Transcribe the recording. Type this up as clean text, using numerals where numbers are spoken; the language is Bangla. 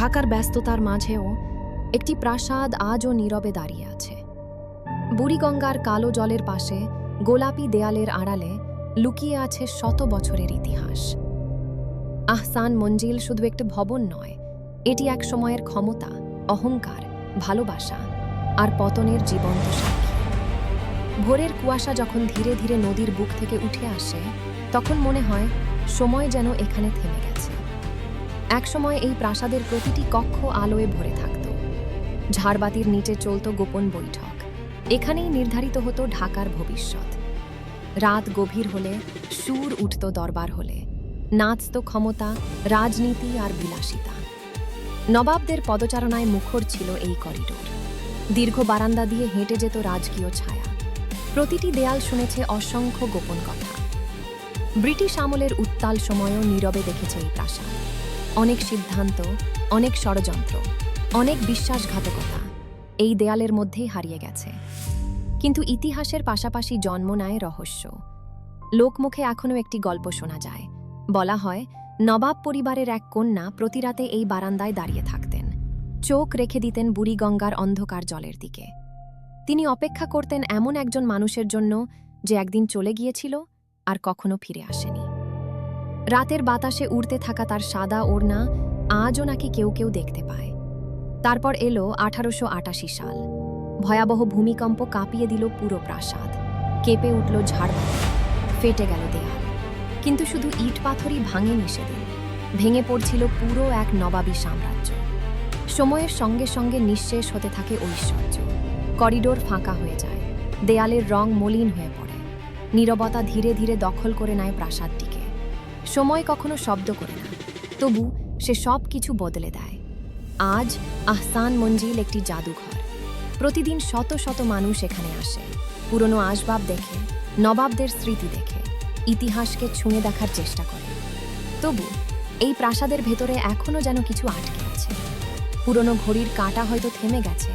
ঢাকার ব্যস্ততার মাঝেও একটি প্রাসাদ আজও নীরবে দাঁড়িয়ে আছে। বুড়িগঙ্গার কালো জলের পাশে গোলাপি দেয়ালের আড়ালে লুকিয়ে আছে শত বছরের ইতিহাস। আহসান মঞ্জিল শুধু একটি ভবন নয়, এটি এক সময়ের ক্ষমতা, অহংকার, ভালোবাসা আর পতনের জীবন্ত সাক্ষী। ভোরের কুয়াশা যখন ধীরে ধীরে নদীর বুক থেকে উঠে আসে, তখন মনে হয় সময় যেন এখানে থেমে গেছে। একসময় এই প্রাসাদের প্রতিটি কক্ষ আলোয় ভরে থাকত। ঝাড়বাতির নিচে চলত গোপন বৈঠক। এখানেই নির্ধারিত হতো ঢাকার ভবিষ্যৎ। রাত গভীর হলে সুর উঠত দরবার হলে, নাচত ক্ষমতা, রাজনীতি আর বিলাসিতা। নবাবদের পদচারণায় মুখর ছিল এই করিডোর। দীর্ঘ বারান্দা দিয়ে হেঁটে যেত রাজকীয় ছায়া। প্রতিটি দেয়াল শুনেছে অসংখ্য গোপন কথা। ব্রিটিশ আমলের উত্তাল সময়ও নীরবে দেখেছে এই প্রাসাদ। অনেক সিদ্ধান্ত, অনেক ষড়যন্ত্র, অনেক বিশ্বাসঘাতকতা এই দেয়ালের মধ্যেই হারিয়ে গেছে। কিন্তু ইতিহাসের পাশাপাশি জন্ম নেয় রহস্য। লোকমুখে এখনও একটি গল্প শোনা যায়। বলা হয়, নবাব পরিবারের এক কন্যা প্রতি রাতে এই বারান্দায় দাঁড়িয়ে থাকতেন, চোখ রেখে দিতেন বুড়িগঙ্গার অন্ধকার জলের দিকে। তিনি অপেক্ষা করতেন এমন একজন মানুষের জন্য যে একদিন চলে গিয়েছিল আর কখনো ফিরে আসেনি। রাতের বাতাসে উড়তে থাকা তার সাদা ওড়না আজও নাকি কেউ কেউ দেখতে পায়। তারপর এলো 1888 সাল। ভয়াবহ ভূমিকম্প কাঁপিয়ে দিল পুরো প্রাসাদ। কেঁপে উঠল ঝাড়বাতি, ফেটে গেল দেয়াল। কিন্তু শুধু ইট পাথরই ভাঙেনি সেদিন, ভেঙে পড়ছিল পুরো এক নবাবী সাম্রাজ্য। সময়ের সঙ্গে সঙ্গে নিঃশেষ হতে থাকে ঐশ্বর্য। করিডোর ফাঁকা হয়ে যায়, দেয়ালের রং মলিন হয়ে পড়ে। নীরবতা ধীরে ধীরে দখল করে নেয় প্রাসাদটিকে। সময় কখনো শব্দ করে না, তবু সে সব কিছু বদলে দেয়। আজ আহসান মঞ্জিল একটি জাদুঘর। প্রতিদিন শত শত মানুষ এখানে আসে, পুরনো আসবাব দেখে, নবাবদের স্মৃতি দেখে, ইতিহাসকে ছুঁয়ে দেখার চেষ্টা করে। তবু এই প্রাসাদের ভেতরে এখনও যেন কিছু আটকে আছে। পুরনো ঘড়ির কাঁটা হয়তো থেমে গেছে,